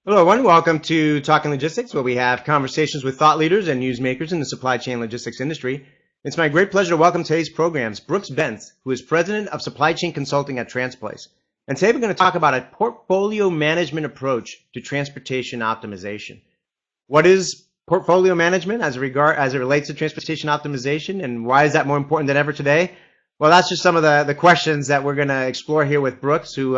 Hello, everyone. Welcome to Talking Logistics, where we have conversations with thought leaders and newsmakers in the supply chain logistics industry. It's my great pleasure to welcome today's programs Brooks Bentz, who is president of supply chain consulting at Transplace. And today we're going to talk about a portfolio management approach to transportation optimization. What is portfolio management as it relates to transportation optimization, and why is that more important than ever today? Well, that's just some of the questions that we're going to explore here with Brooks, who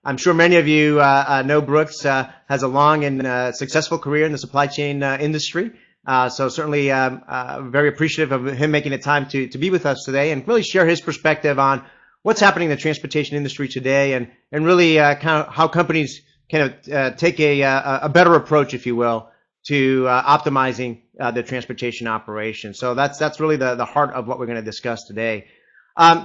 I'm sure many of you know Brooks has a long and successful career in the supply chain industry. So certainly very appreciative of him making the time to be with us today and really share his perspective on what's happening in the transportation industry today and really kind of how companies kind of take a better approach, if you will, to optimizing the transportation operation. So that's really the heart of what we're going to discuss today.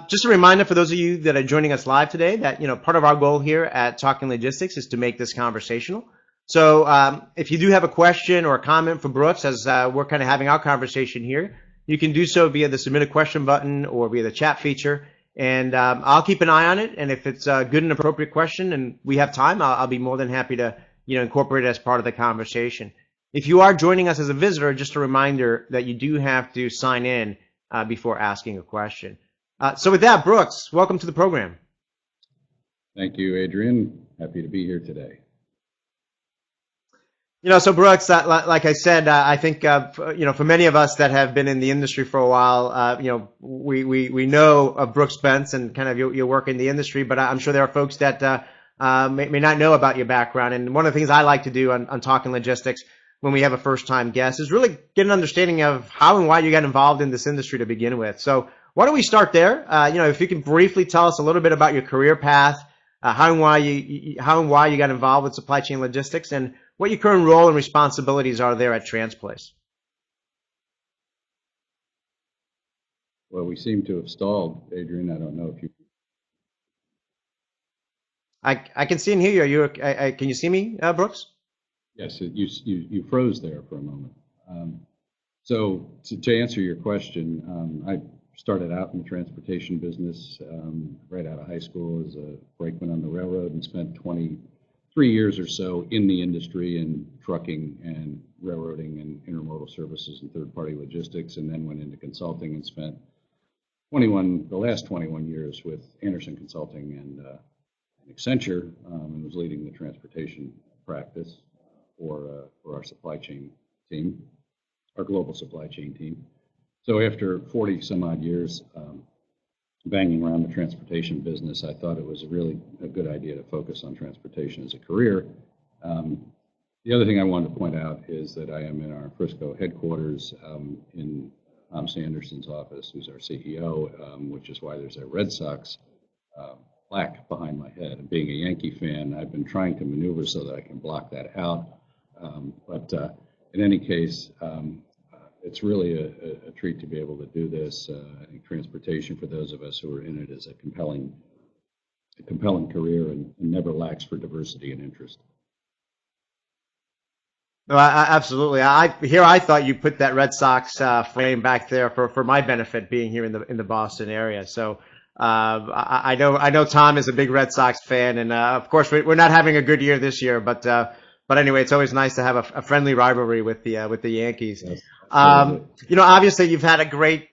Just a reminder for those of you that are joining us live today that, part of our goal here at Talking Logistics is to make this conversational. So if you do have a question or a comment for Brooks as we're kind of having our conversation here, you can do so via the submit a question button or via the chat feature. And I'll keep an eye on it. And if it's a good and appropriate question and we have time, I'll be more than happy to incorporate it as part of the conversation. If you are joining us as a visitor, just a reminder that you do have to sign in before asking a question. So with that, Brooks, welcome to the program. Thank you, Adrian. Happy to be here today. So Brooks, like I said, I think, for many of us that have been in the industry for a while, we know of Brooks Bentz and kind of your work in the industry, but I'm sure there are folks that may not know about your background. And one of the things I like to do on Talking Logistics when we have a first-time guest is really get an understanding of how and why you got involved in this industry to begin with. So why don't we start there? If you can briefly tell us a little bit about your career path, how and why you got involved with supply chain logistics, and what your current role and responsibilities are there at Transplace. Well, we seem to have stalled, Adrian. I don't know if you. I can see and hear you. Can you see me, Brooks? Yes, you froze there for a moment. So to answer your question, I started out in the transportation business right out of high school as a brakeman on the railroad and spent 23 years or so in the industry in trucking and railroading and intermodal services and third-party logistics, and then went into consulting and spent the last 21 years with Anderson Consulting and Accenture, and was leading the transportation practice for our supply chain team, our global supply chain team. So after 40 some odd years banging around the transportation business, I thought it was really a good idea to focus on transportation as a career. The other thing I wanted to point out is that I am in our Frisco headquarters in Tom Sanderson's office, who's our CEO, which is why there's a Red Sox plaque behind my head. And being a Yankee fan, I've been trying to maneuver so that I can block that out. But in any case, it's really a treat to be able to do this. I think transportation, for those of us who are in it, is a compelling career and never lacks for diversity and interest. No, absolutely. I thought you put that Red Sox frame back there for my benefit, being here in the Boston area. So I know Tom is a big Red Sox fan, and of course we're not having a good year this year, but anyway, it's always nice to have a friendly rivalry with the Yankees. Yes, obviously you've had a great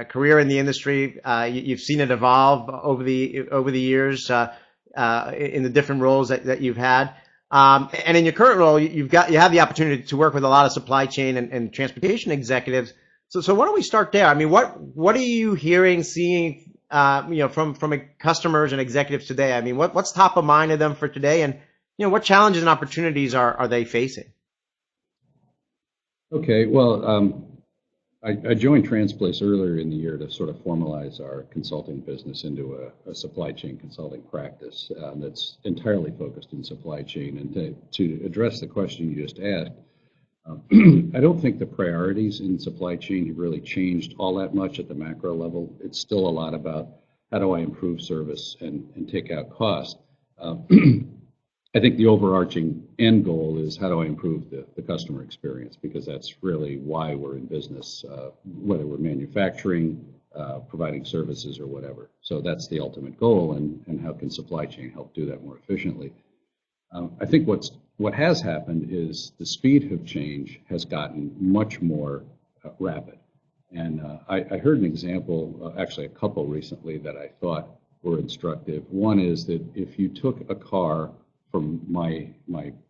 career in the industry. You've seen it evolve over the years in the different roles that you've had. And in your current role, you have the opportunity to work with a lot of supply chain and transportation executives. So why don't we start there? I mean, what are you hearing, seeing, from customers and executives today? I mean, what's top of mind to them for today, and what challenges and opportunities are they facing? Okay, well, I joined Transplace earlier in the year to sort of formalize our consulting business into a supply chain consulting practice that's entirely focused in supply chain. And to address the question you just asked, I don't think the priorities in supply chain have really changed all that much at the macro level. It's still a lot about how do I improve service and take out cost. I think the overarching end goal is how do I improve the customer experience, because that's really why we're in business, whether we're manufacturing, providing services or whatever. So that's the ultimate goal, and how can supply chain help do that more efficiently? I think what has happened is the speed of change has gotten much more rapid. And I heard an example, actually a couple recently, that I thought were instructive. One is that if you took a car from my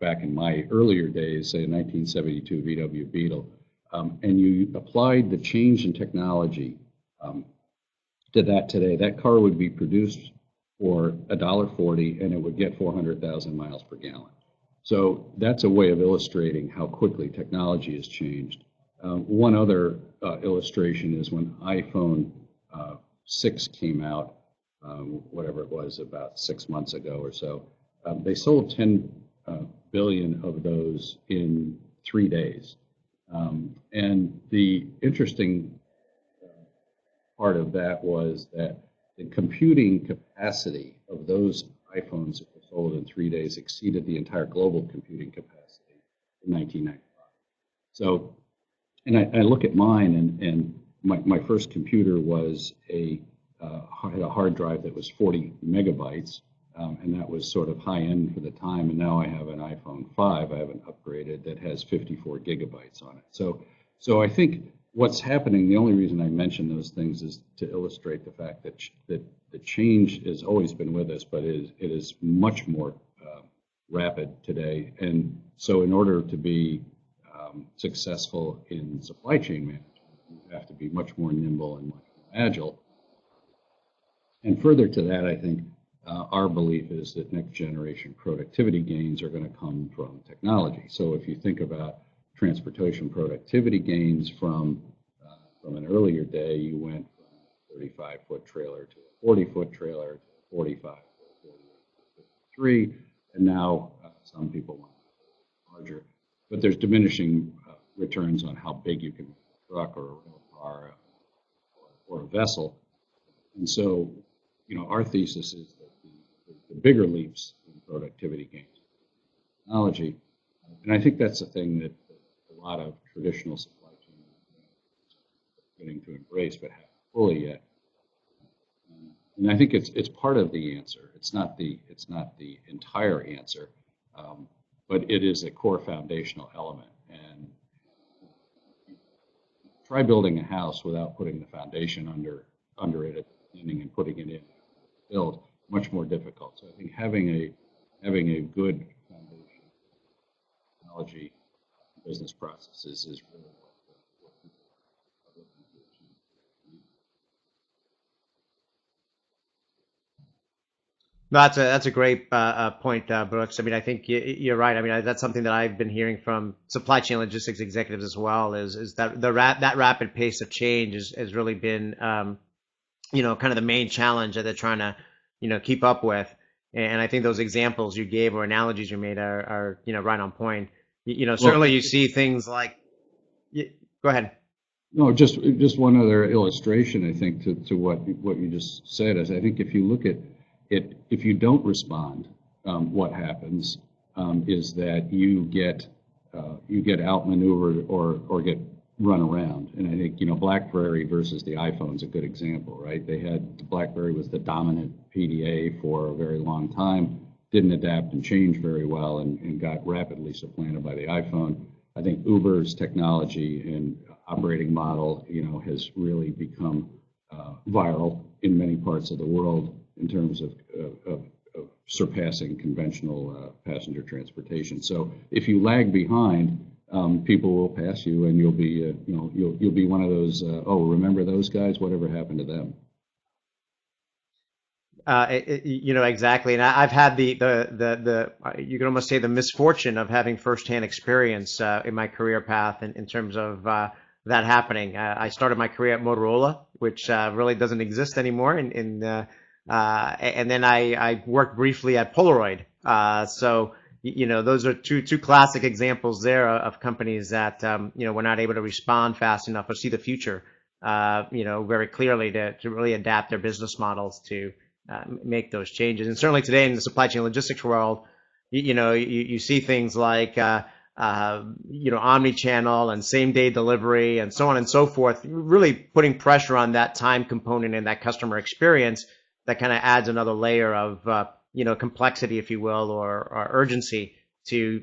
back in my earlier days, say a 1972 VW Beetle, and you applied the change in technology to that today, that car would be produced for $1.40 and it would get 400,000 miles per gallon. So that's a way of illustrating how quickly technology has changed. One other illustration is when iPhone 6 came out, whatever it was, about 6 months ago or so. They sold 10 billion of those in 3 days. And the interesting part of that was that the computing capacity of those iPhones that were sold in 3 days exceeded the entire global computing capacity in 1995. So, and I look at mine, and my first computer was had a hard drive that was 40 megabytes, and that was sort of high end for the time. And now I have an iPhone 5, I haven't upgraded, that has 54 gigabytes on it. So I think what's happening, the only reason I mention those things is to illustrate the fact that the change has always been with us, but it is much more rapid today. And so in order to be successful in supply chain management, you have to be much more nimble and much more agile. And further to that, I think our belief is that next generation productivity gains are going to come from technology. So if you think about transportation productivity gains from an earlier day, you went from a 35-foot trailer to a 40-foot trailer to a 45 to a 53, and now some people want larger. But there's diminishing returns on how big you can make a truck or a rail car or a vessel. And so, our thesis is that the bigger leaps in productivity gains technology, and I think that's the thing that a lot of traditional supply chain are beginning to embrace, but haven't fully yet. And I think it's part of the answer. It's not the entire answer, but it is a core foundational element. And try building a house without putting the foundation under it at the beginning and putting it in build, much more difficult. So I think having a good foundation, technology, business processes is really what people are looking to achieve. That's a great point, Brooks. I mean, I think you're right. I mean, that's something that I've been hearing from supply chain logistics executives as well. Is that that rapid pace of change has really been kind of the main challenge that they're trying to keep up with. And I think those examples you gave or analogies you made are right on point. Certainly you see things like. Go ahead. No, just one other illustration. I think to what you just said is I think if you look at it, if you don't respond, what happens is that you get outmaneuvered or get run around. And I think BlackBerry versus the iPhone is a good example, right? The BlackBerry was the dominant PDA for a very long time, didn't adapt and change very well, and got rapidly supplanted by the iPhone. I think Uber's technology and operating model, has really become viral in many parts of the world in terms of surpassing conventional passenger transportation. So if you lag behind, people will pass you, and you'll be one of those. Remember those guys? Whatever happened to them? Exactly. And I've had the you can almost say the misfortune of having firsthand experience in my career path in terms of that happening. I started my career at Motorola, which really doesn't exist anymore, and then I worked briefly at Polaroid. So those are two classic examples there of companies that were not able to respond fast enough or see the future very clearly to really adapt their business models to make those changes. And certainly today in the supply chain logistics world, you see things like omni-channel and same-day delivery and so on and so forth, really putting pressure on that time component and that customer experience that kind of adds another layer of, complexity, if you will, or urgency to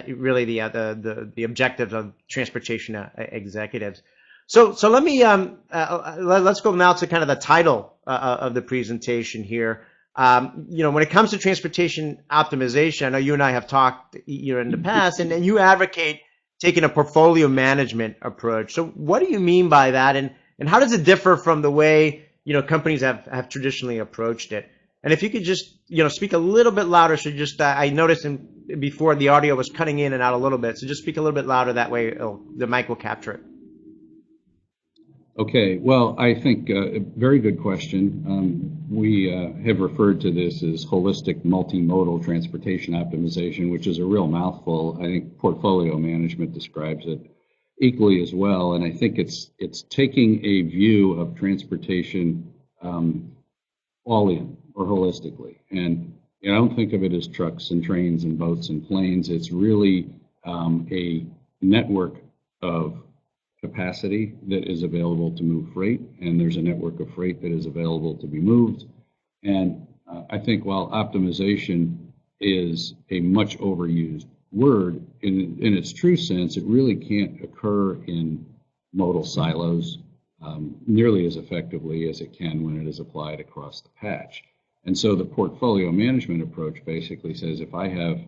really the objectives of transportation executives. So let me let's go now to kind of the title of the presentation here. When it comes to transportation optimization, I know you and I have talked in the past, and you advocate taking a portfolio management approach. So what do you mean by that, and how does it differ from the way companies have traditionally approached it? And if you could just speak a little bit louder, so just I noticed before the audio was cutting in and out a little bit, so just speak a little bit louder, that way the mic will capture it. Okay, well, I think a very good question. We have referred to this as holistic multimodal transportation optimization, which is a real mouthful. I think portfolio management describes it equally as well, and I think it's taking a view of transportation all in or holistically. And I don't think of it as trucks and trains and boats and planes. It's really a network of capacity that is available to move freight, and there's a network of freight that is available to be moved. And I think while optimization is a much overused word, in its true sense, it really can't occur in modal silos nearly as effectively as it can when it is applied across the patch. And so the portfolio management approach basically says if I have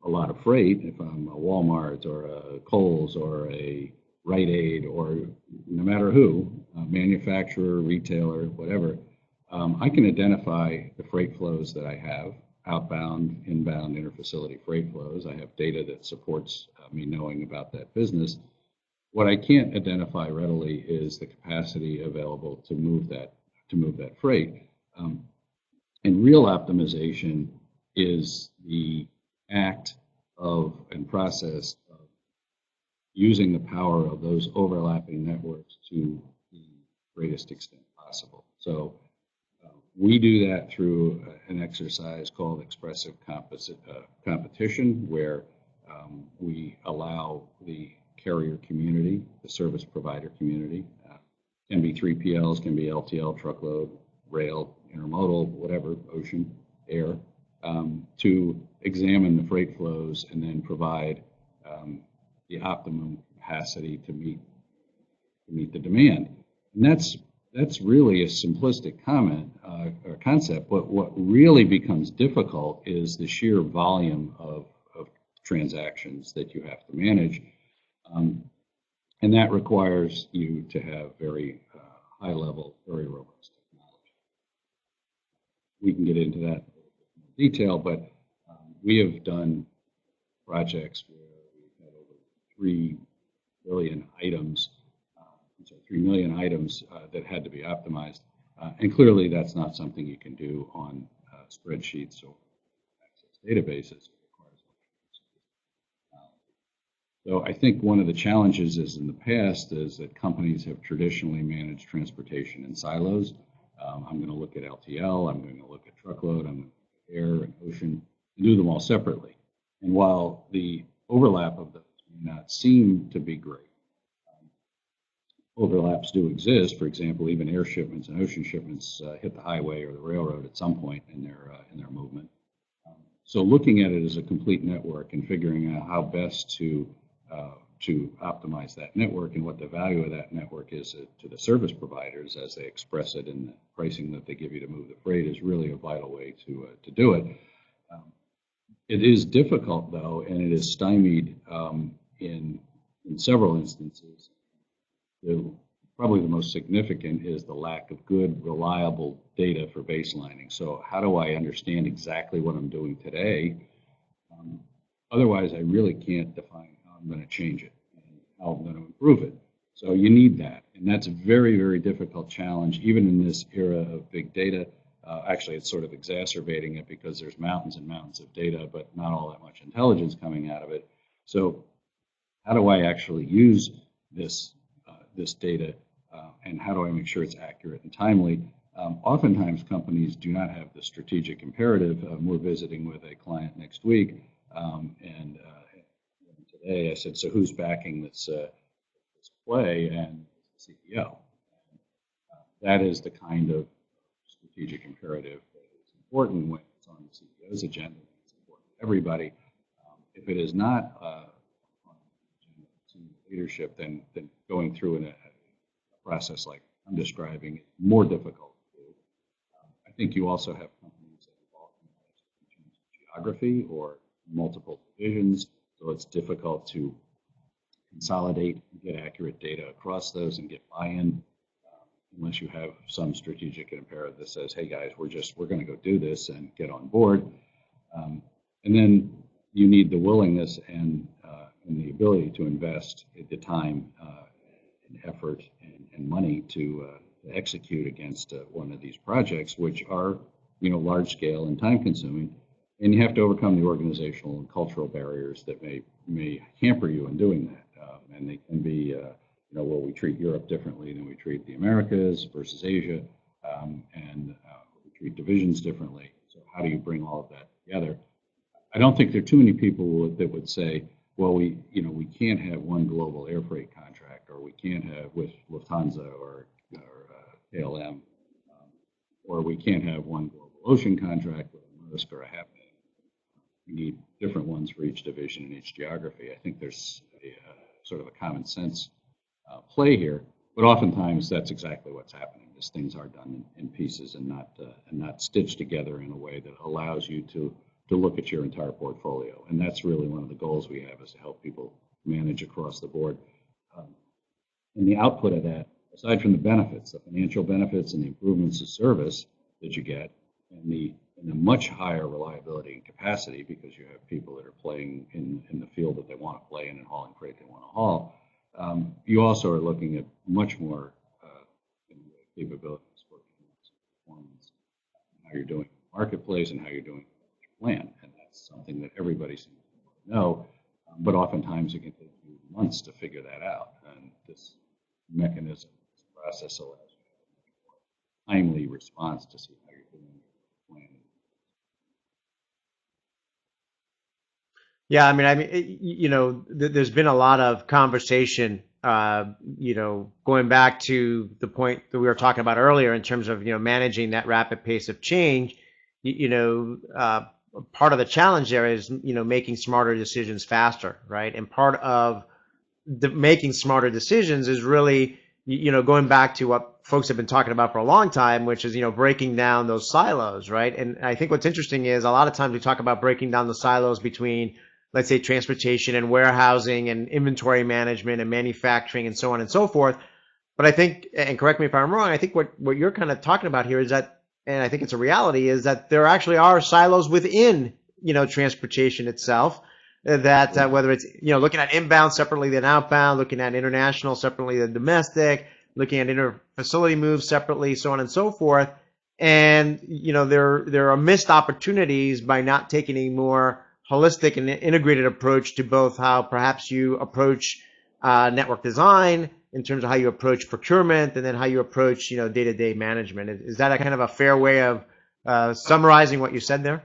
a lot of freight, if I'm a Walmart or a Kohl's or a Rite Aid or no matter who, manufacturer, retailer, whatever, I can identify the freight flows that I have, outbound, inbound, interfacility freight flows. I have data that supports me knowing about that business. What I can't identify readily is the capacity available to move that freight. And real optimization is the act of and process of using the power of those overlapping networks to the greatest extent possible. So we do that through an exercise called expressive competition, where we allow the carrier community, the service provider community, can be 3PLs, can be LTL, truckload, rail, intermodal, whatever, ocean, air, to examine the freight flows and then provide the optimum capacity to meet the demand. And that's really a simplistic comment or concept, but what really becomes difficult is the sheer volume of transactions that you have to manage. And that requires you to have very high level, very robust technology. We can get into that in detail, but we have done projects where we've had over 3 billion items, 3 million items that had to be optimized. And clearly that's not something you can do on spreadsheets or access databases. So I think one of the challenges is in the past is that companies have traditionally managed transportation in silos. I'm going to look at LTL, I'm going to look at truckload, I'm going to look at air and ocean, and do them all separately. And while the overlap of those may not seem to be great, overlaps do exist. For example, even air shipments and ocean shipments hit the highway or the railroad at some point in their movement. So looking at it as a complete network and figuring out how best to optimize that network and what the value of that network is to the service providers as they express it in the pricing that they give you to move the freight is really a vital way to do it. It is difficult though, and it is stymied in several instances. Probably the most significant is the lack of good, reliable data for baselining. So how do I understand exactly what I'm doing today? Otherwise, I really can't define how I'm going to change it and how I'm going to improve it. So you need that. And that's a very, very difficult challenge, even in this era of big data. Actually, it's sort of exacerbating it because there's mountains and mountains of data, but not all that much intelligence coming out of it. So how do I actually use this data and how do I make sure it's accurate and timely? Oftentimes companies do not have the strategic imperative. We're visiting with a client next week and to today. I said, so who's backing this play? And the CEO. That is the kind of strategic imperative that is important when it's on the CEO's agenda. It's important to everybody. If it is not on senior leadership, then going through a process like I'm describing is more difficult to do. I think you also have companies that involve in terms of geography or multiple divisions, so it's difficult to consolidate and get accurate data across those and get buy-in. Unless you have some strategic imperative that says, hey guys, we're going to go do this and get on board. And then you need the willingness and the ability to invest the time and effort and money to execute against one of these projects, which are large scale and time consuming. And you have to overcome the organizational and cultural barriers that may hamper you in doing that. And they can be well, we treat Europe differently than we treat the Americas versus Asia, and we treat divisions differently. So how do you bring all of that together? I don't think there are too many people that would say, well, we can't have one global air freight contract, or we can't have with Lufthansa or KLM, or we can't have one global ocean contract with a Maersk or a Hapag. We need different ones for each division and each geography. I think there's sort of a common sense play here, but oftentimes that's exactly what's happening. These things are done in pieces and not stitched together in a way that allows you to look at your entire portfolio. And that's really one of the goals we have, is to help people manage across the board. And the output of that, aside from the benefits, the financial benefits and the improvements of service that you get, and the much higher reliability and capacity, because you have people that are playing in the field that they want to play in and hauling freight they want to haul. You also are looking at much more capabilities for performance, how you're doing in the marketplace and how you're doing your plan. And that's something that everybody seems to know, but oftentimes it can take you months to figure that out. And this mechanism, this process allows you to have a much more timely response to see how you're doing your plan. Yeah, there's been a lot of conversation, going back to the point that we were talking about earlier in terms of, managing that rapid pace of change. Part of the challenge there is, making smarter decisions faster, right? And part of making smarter decisions is really, going back to what folks have been talking about for a long time, which is, breaking down those silos, right? And I think what's interesting is a lot of times we talk about breaking down the silos between, let's say, transportation and warehousing and inventory management and manufacturing and so on and so forth. But I think, and correct me if I'm wrong, I think what you're kind of talking about here is that, and I think it's a reality, is that there actually are silos within, transportation itself, that whether it's, looking at inbound separately than outbound, looking at international separately than domestic, looking at inter-facility moves separately, so on and so forth. And, there are missed opportunities by not taking a more holistic and integrated approach to both how perhaps you approach network design in terms of how you approach procurement, and then how you approach day-to-day management. Is that a kind of a fair way of summarizing what you said there?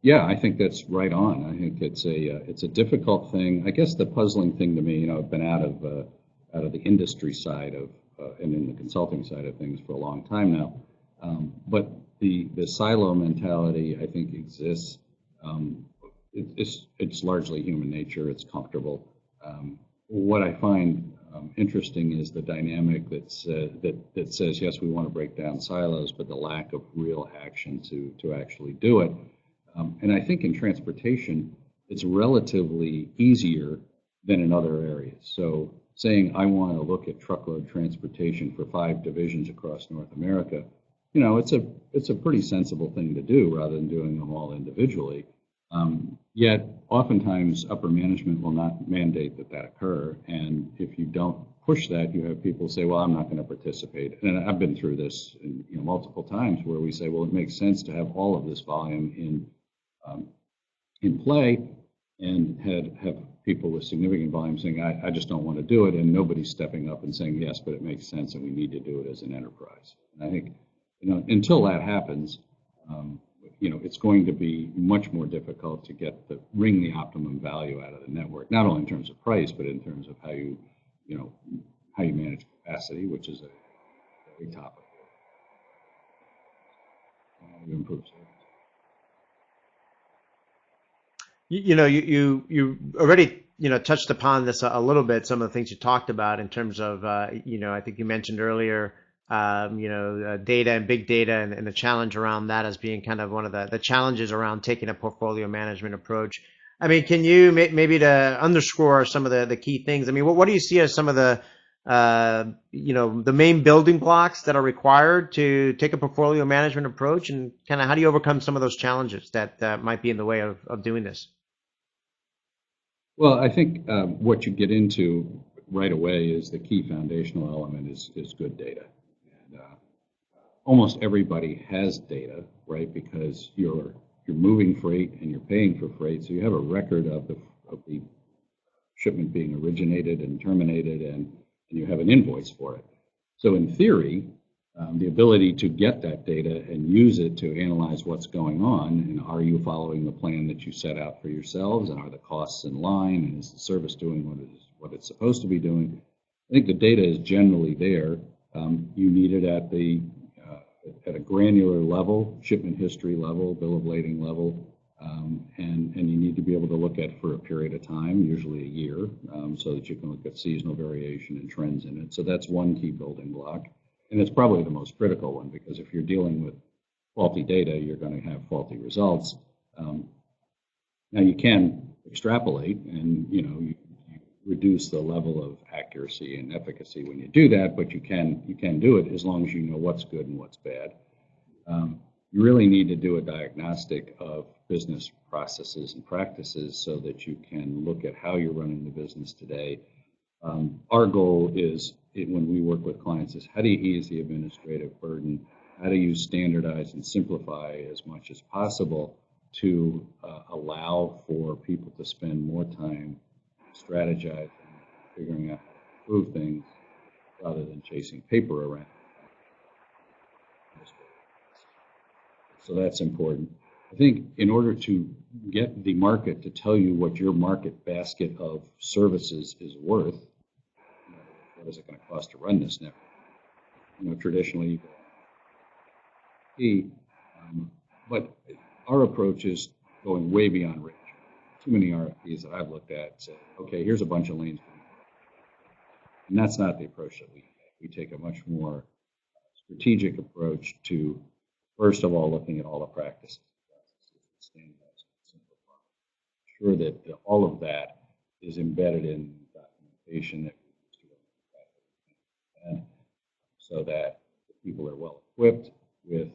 Yeah, I think that's right on. I think it's a difficult thing. I guess the puzzling thing to me, I've been out of the industry side of and in the consulting side of things for a long time now, but the silo mentality, I think, exists. It's largely human nature. It's comfortable. What I find interesting is the dynamic that says, yes, we want to break down silos, but the lack of real action to actually do it. And I think in transportation, it's relatively easier than in other areas. So saying I want to look at truckload transportation for 5 divisions across North America, it's a pretty sensible thing to do rather than doing them all individually. Yet oftentimes upper management will not mandate that occur, and if you don't push that, you have people say, well, I'm not going to participate. And I've been through this multiple times where we say, well, it makes sense to have all of this volume in play, and have people with significant volume saying, I just don't want to do it, and nobody's stepping up and saying, yes, but it makes sense and we need to do it as an enterprise. And I think until that happens, it's going to be much more difficult to wring the optimum value out of the network, not only in terms of price, but in terms of how you manage capacity, which is a very topical. How you improve service. You already touched upon this a little bit. Some of the things you talked about in terms of I think you mentioned earlier data and big data and the challenge around that as being kind of one of the challenges around taking a portfolio management approach. I mean, can you maybe to underscore some of the key things? I mean, what do you see as some of the the main building blocks that are required to take a portfolio management approach, and kind of how do you overcome some of those challenges that might be in the way of doing this? Well, I think what you get into right away is the key foundational element is good data. And almost everybody has data, right? Because you're moving freight and you're paying for freight, so you have a record of the shipment being originated and terminated, and you have an invoice for it. So in theory, the ability to get that data and use it to analyze what's going on, and are you following the plan that you set out for yourselves, and are the costs in line, and is the service doing what it's supposed to be doing? I think the data is generally there. You need it at a granular level, shipment history level, bill of lading level, and you need to be able to look at for a period of time, usually a year, so that you can look at seasonal variation and trends in it. So that's one key building block. And it's probably the most critical one, because if you're dealing with faulty data, you're going to have faulty results. Now you can extrapolate, and you reduce the level of accuracy and efficacy when you do that, but you can do it as long as you know what's good and what's bad. You really need to do a diagnostic of business processes and practices so that you can look at how you're running the business today. Our goal is, when we work with clients, is how do you ease the administrative burden? How do you standardize and simplify as much as possible to allow for people to spend more time strategizing, figuring out how to improve things, rather than chasing paper around? So that's important. I think in order to get the market to tell you what your market basket of services is worth, what is it going to cost to run this network? Traditionally, but our approach is going way beyond range. Too many RFPs that I've looked at say, okay, here's a bunch of lanes, and that's not the approach that we take. We take a much more strategic approach to, first of all, looking at all the practices, sure that all of that is embedded in documentation that and so that people are well equipped with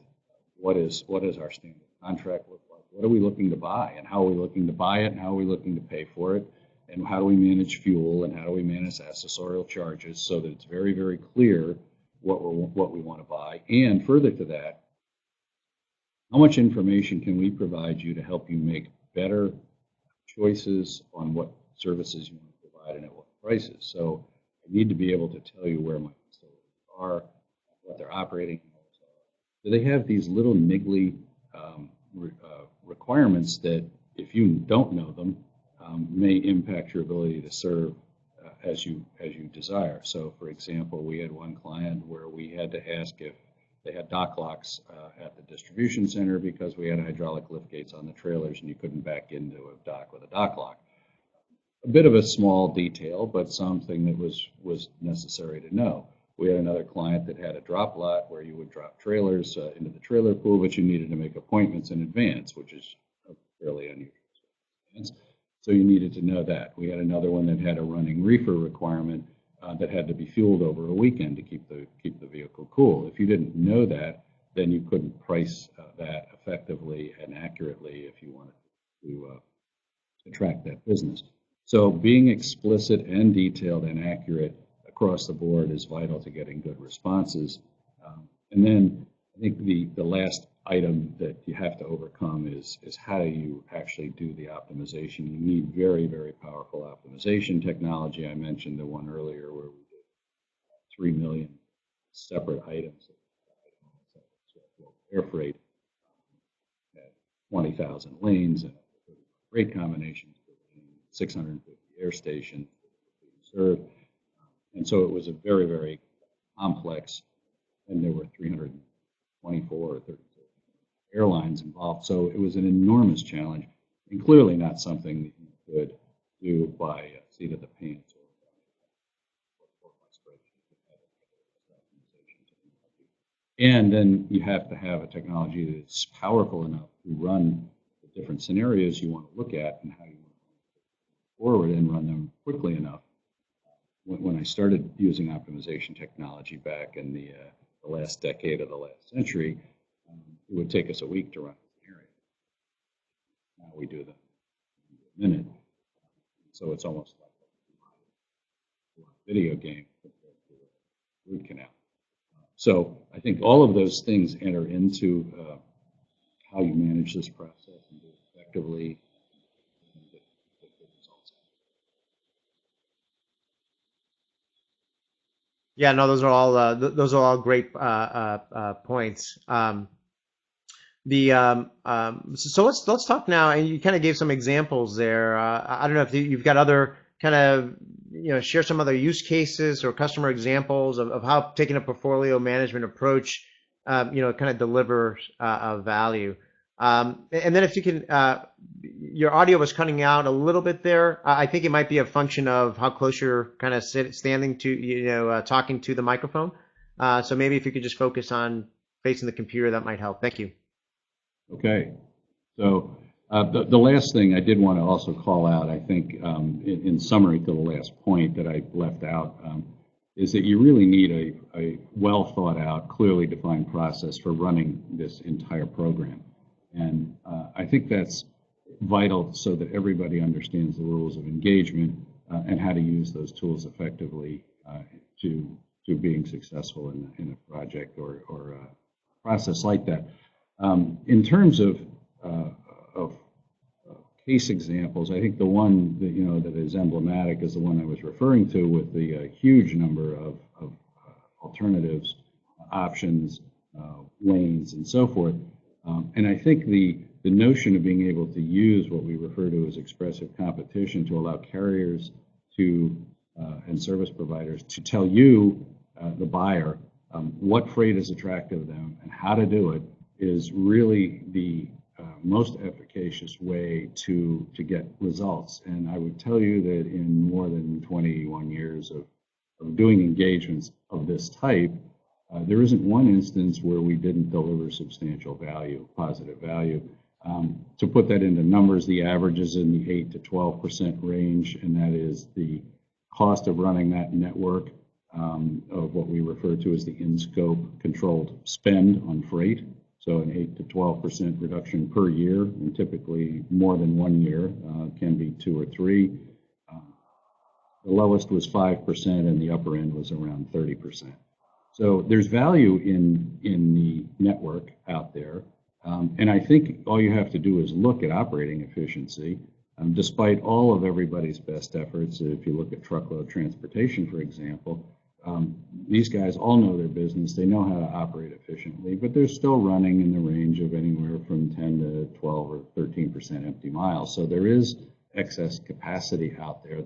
what is our standard contract look like, what are we looking to buy, and how are we looking to buy it, and how are we looking to pay for it, and how do we manage fuel, and how do we manage accessorial charges, so that it's very, very clear what we want to buy. And further to that, how much information can we provide you to help you make better choices on what services you want to provide and at what prices? So I need to be able to tell you where my facilities are, what their operating hours are. Do they have these little niggly requirements that, if you don't know them, may impact your ability to serve as you desire? So, for example, we had one client where we had to ask if they had dock locks at the distribution center, because we had hydraulic lift gates on the trailers and you couldn't back into a dock with a dock lock. A bit of a small detail, but something that was necessary to know. We had another client that had a drop lot where you would drop trailers into the trailer pool, but you needed to make appointments in advance, which is a fairly unusual. So you needed to know that. We had another one that had a running reefer requirement that had to be fueled over a weekend to keep the vehicle cool. If you didn't know that, then you couldn't price that effectively and accurately if you wanted to track that business. So being explicit and detailed and accurate across the board is vital to getting good responses. And then I think the last item that you have to overcome is how do you actually do the optimization? You need very, very powerful optimization technology. I mentioned the one earlier where we did 3 million separate items, air freight, 20,000 lanes and rate combinations, 650 air stations served. And so it was a very, very complex, and there were 324 or 34 airlines involved. So it was an enormous challenge, and clearly not something that you could do by seat of the pants or by spreadsheet. And then you have to have a technology that's powerful enough to run the different scenarios you want to look at and how you want to move forward and run them quickly enough. When I started using optimization technology back in the last decade of the last century, it would take us a week to run a scenario. Now we do them in a minute. So it's almost like a video game compared to a root canal. So I think all of those things enter into how you manage this process and do it effectively and get good results. Yeah, no, those are all great points. So let's talk now, and you kind of gave some examples there. I don't know if you've got other kind of, share some other use cases or customer examples of how taking a portfolio management approach, kind of delivers value. And then if you can, your audio was cutting out a little bit there. I think it might be a function of how close you're kind of standing to, talking to the microphone. So maybe if you could just focus on facing the computer, that might help. Thank you. Okay. So the last thing I did want to also call out, I think, in summary to the last point that I left out, is that you really need a well thought out, clearly defined process for running this entire program. And I think that's vital so that everybody understands the rules of engagement and how to use those tools effectively to being successful in a project or a process like that. In terms of case examples, I think the one that that is emblematic is the one I was referring to with the huge number of alternatives, options, lanes, and so forth. And I think the notion of being able to use what we refer to as expressive competition to allow carriers and service providers to tell you, the buyer, what freight is attractive to them and how to do it is really the most efficacious way to get results. And I would tell you that in more than 21 years of doing engagements of this type, there isn't one instance where we didn't deliver substantial value, positive value. To put that into numbers, the average is in the 8 to 12% range, and that is the cost of running that network of what we refer to as the in-scope controlled spend on freight. So an 8 to 12% reduction per year, and typically more than 1 year, can be 2 or 3. The lowest was 5%, and the upper end was around 30%. So there's value in the network out there, and I think all you have to do is look at operating efficiency. Despite all of everybody's best efforts, if you look at truckload transportation, for example, these guys all know their business. They know how to operate efficiently, but they're still running in the range of anywhere from 10 to 12 or 13% empty miles. So there is excess capacity out there.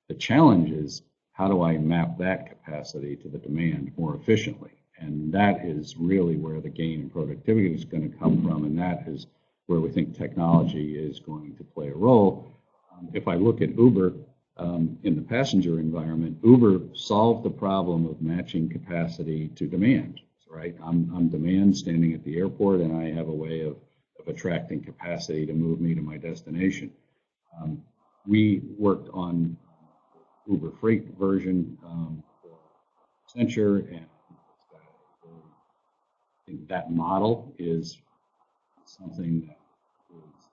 The challenge is, how do I map that capacity to the demand more efficiently? And that is really where the gain in productivity is going to come from, and that is where we think technology is going to play a role. If I look at Uber, in the passenger environment, Uber solved the problem of matching capacity to demand, right? I'm demand standing at the airport, and I have a way of attracting capacity to move me to my destination. We worked on Uber Freight version for Accenture, and I think that model is something that is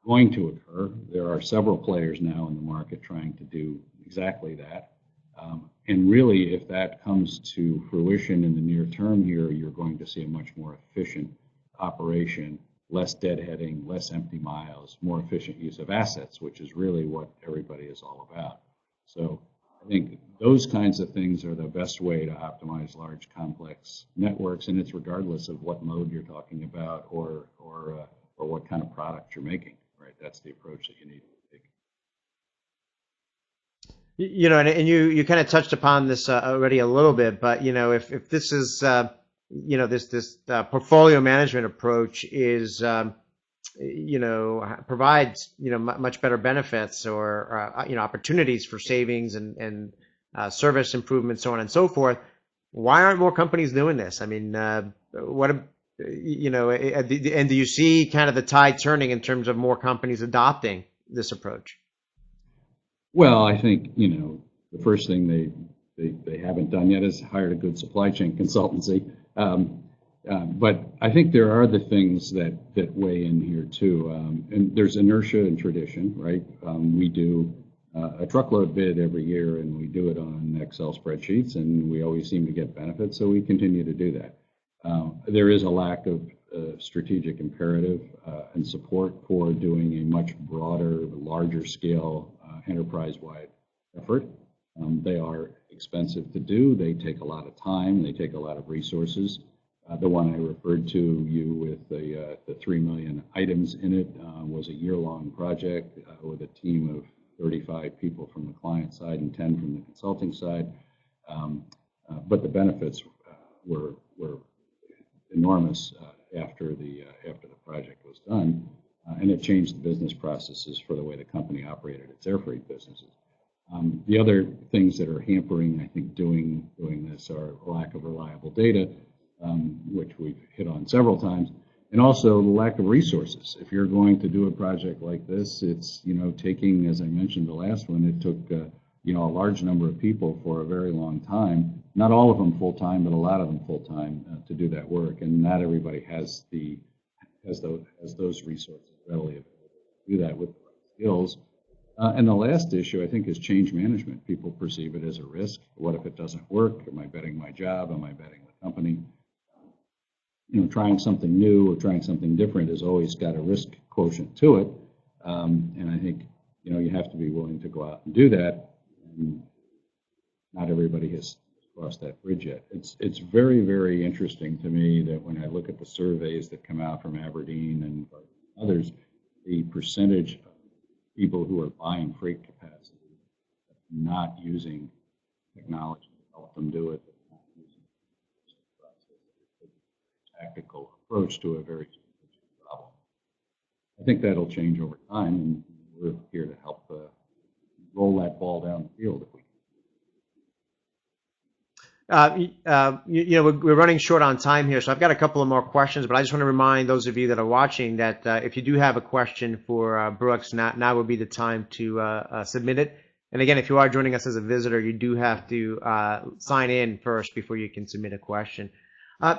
going to occur. There are several players now in the market trying to do exactly that. And really, if that comes to fruition in the near term here, you're going to see a much more efficient operation, less deadheading, less empty miles, more efficient use of assets, which is really what everybody is all about. So I think those kinds of things are the best way to optimize large, complex networks, and it's regardless of what mode you're talking about or what kind of product you're making, right? That's the approach that you need to take. And you kind of touched upon this already a little bit, but if this is this portfolio management approach is provides much better benefits or opportunities for savings and service improvements, so on and so forth. Why aren't more companies doing this? I mean, and do you see kind of the tide turning in terms of more companies adopting this approach? Well, I think, the first thing they haven't done yet is hired a good supply chain consultancy. But I think there are the things that weigh in here too. And there's inertia and tradition, right? We do a truckload bid every year, and we do it on Excel spreadsheets, and we always seem to get benefits, so we continue to do that. There is a lack of strategic imperative and support for doing a much broader, larger scale, enterprise-wide effort. They are expensive to do. They take a lot of time. They take a lot of resources. The one I referred to you with the 3 million items in it was a year-long project with a team of 35 people from the client side and 10 from the consulting side. But the benefits were enormous after the project was done, and it changed the business processes for the way the company operated its air freight businesses. The other things that are hampering, I think, doing this are lack of reliable data, which we've hit on several times, and also the lack of resources. If you're going to do a project like this, it's taking, as I mentioned the last one, it took a large number of people for a very long time. Not all of them full time, but a lot of them full time to do that work, and not everybody has those resources readily available to do that with the right skills. And the last issue, I think, is change management. People perceive it as a risk. What if it doesn't work? Am I betting my job? Am I betting the company? Trying something new or trying something different has always got a risk quotient to it. And I think, you have to be willing to go out and do that. And not everybody has crossed that bridge yet. It's very, very interesting to me that when I look at the surveys that come out from Aberdeen and others, the percentage of people who are buying freight capacity, not using technology to help them do it, not using the process, a tactical approach to a very specific problem. I think that'll change over time, and we're here to help roll that ball down the field if we we're running short on time here, so I've got a couple of more questions, but I just want to remind those of you that are watching that if you do have a question for Brooks, now would be the time to submit it. And again, if you are joining us as a visitor, you do have to sign in first before you can submit a question.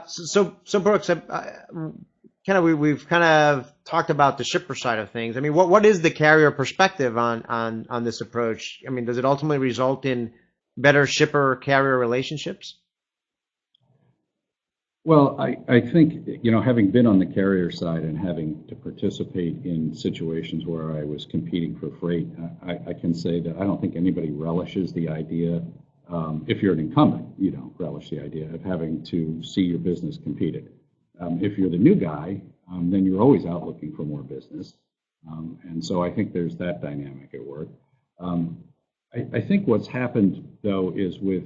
So Brooks, we've kind of talked about the shipper side of things. I mean, what is the carrier perspective on this approach? I mean, does it ultimately result in better shipper-carrier relationships? Well, I think, having been on the carrier side and having to participate in situations where I was competing for freight, I can say that I don't think anybody relishes the idea, if you're an incumbent, you don't relish the idea of having to see your business competed. If you're the new guy, then you're always out looking for more business. And so I think there's that dynamic at work. I think what's happened, though, is with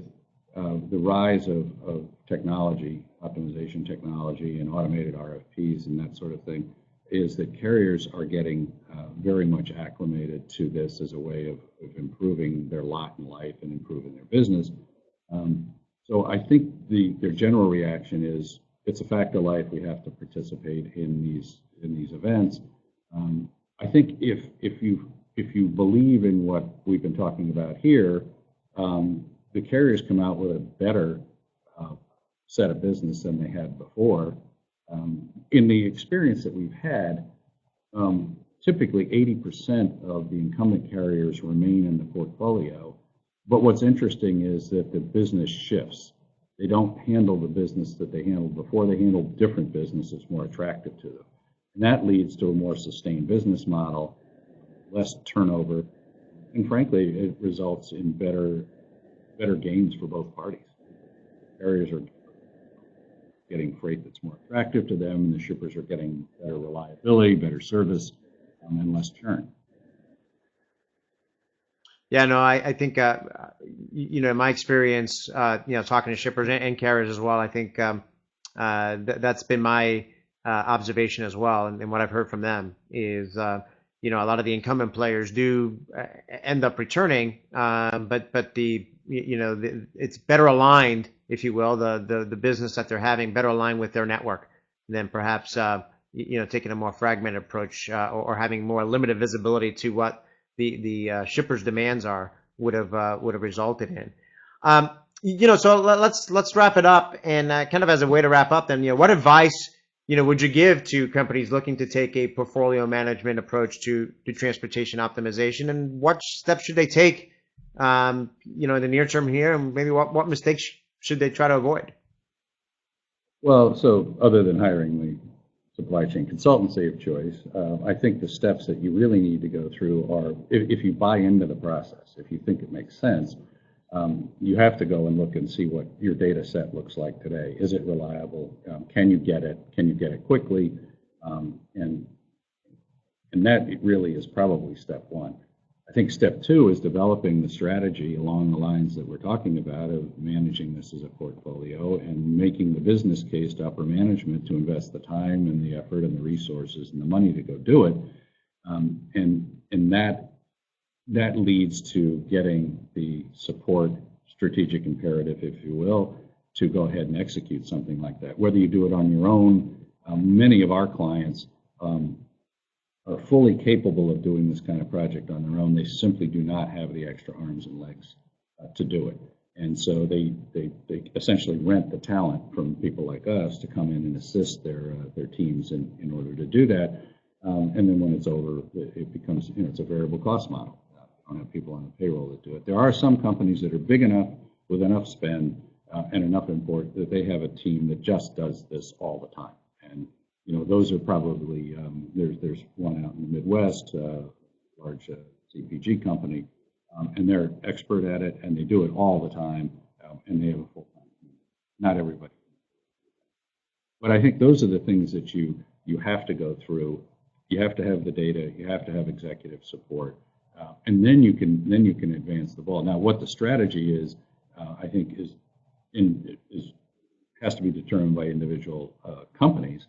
the rise of technology, optimization technology, and automated RFPs and that sort of thing, is that carriers are getting very much acclimated to this as a way of improving their lot in life and improving their business. So I think their general reaction is, it's a fact of life. We have to participate in these events. I think if you believe in what we've been talking about here, the carriers come out with a better set of business than they had before. In the experience that we've had, typically 80% of the incumbent carriers remain in the portfolio. But what's interesting is that the business shifts. They don't handle the business that they handled before. They handle different business that's more attractive to them. And that leads to a more sustained business model, less turnover, and frankly, it results in better gains for both parties. Carriers are getting freight that's more attractive to them, and the shippers are getting better reliability, better service, and less churn. Yeah, no, I think, in my experience, talking to shippers and carriers as well, I think that's been my observation as well. And what I've heard from them is, a lot of the incumbent players do end up returning, but it's better aligned, if you will, the business that they're having better aligned with their network than perhaps, taking a more fragmented approach or having more limited visibility to what the shippers' demands would have resulted in. So let's wrap it up, and kind of as a way to wrap up, then, what advice would you give to companies looking to take a portfolio management approach to transportation optimization, and what steps should they take, in the near term here, and maybe what mistakes should they try to avoid? Well, so other than hiring the supply chain consultancy of choice, I think the steps that you really need to go through are, if you buy into the process, if you think it makes sense, you have to go and look and see what your data set looks like today. Is it reliable? Can you get it? Can you get it quickly? And that really is probably step one. I think step two is developing the strategy along the lines that we're talking about of managing this as a portfolio and making the business case to upper management to invest the time and the effort and the resources and the money to go do it. And that leads to getting the support strategic imperative, if you will, to go ahead and execute something like that. Whether you do it on your own, many of our clients are fully capable of doing this kind of project on their own. They simply do not have the extra arms and legs to do it. And so they essentially rent the talent from people like us to come in and assist their teams in order to do that. And then when it's over, it becomes, it's a variable cost model. You don't have people on the payroll that do it. There are some companies that are big enough with enough spend and enough import that they have a team that just does this all the time. And those are probably, there's one out in the Midwest, large CPG company, and they're expert at it, and they do it all the time, and they have a full-time team. Not everybody. But I think those are the things that you have to go through. You have to have the data. You have to have executive support, and then you can advance the ball. Now, what the strategy is, I think, has to be determined by individual companies.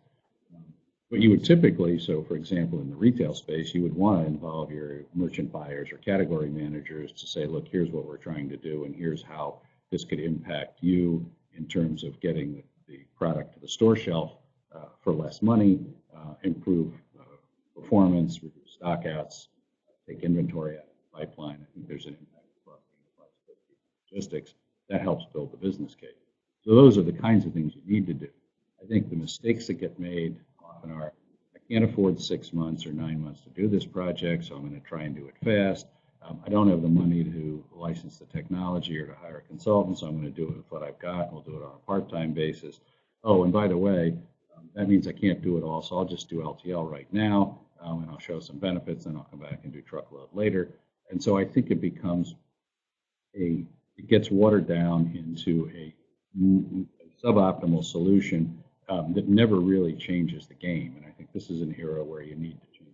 But you would typically, so for example, in the retail space, you would want to involve your merchant buyers or category managers to say, look, here's what we're trying to do, and here's how this could impact you in terms of getting the product to the store shelf for less money, improve performance, reduce stockouts, take inventory out of the pipeline. I think there's an impact across the logistics that helps build the business case. So those are the kinds of things you need to do. I think the mistakes that get made often are, I can't afford 6 months or 9 months to do this project, so I'm going to try and do it fast. I don't have the money to license the technology or to hire a consultant, so I'm going to do it with what I've got, and we'll do it on a part-time basis. Oh, and by the way, that means I can't do it all, so I'll just do LTL right now, and I'll show some benefits, and I'll come back and do truckload later. And so I think it becomes it gets watered down into a suboptimal solution that never really changes the game. And I think this is an era where you need to change.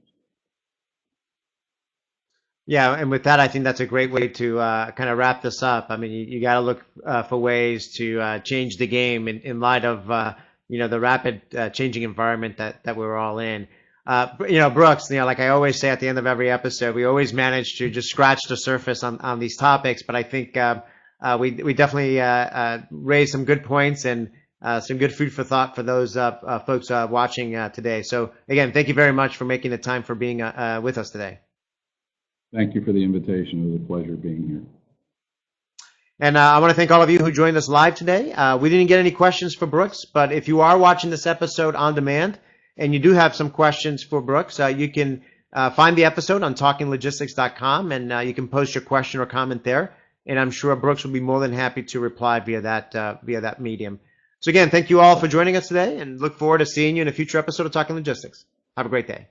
Yeah, and with that, I think that's a great way to kind of wrap this up. I mean, you got to look for ways to change the game in light of the rapid changing environment that we're all in. Brooks, like I always say at the end of every episode, we always manage to just scratch the surface on these topics, but I think we definitely raised some good points and some good food for thought for those folks watching today. So again, thank you very much for making the time for being with us today. Thank you for the invitation. It was a pleasure being here. And I want to thank all of you who joined us live today. We didn't get any questions for Brooks, but if you are watching this episode on demand and you do have some questions for Brooks, you can find the episode on talkinglogistics.com, and you can post your question or comment there. And I'm sure Brooks will be more than happy to reply via that medium. So again, thank you all for joining us today, and look forward to seeing you in a future episode of Talking Logistics. Have a great day.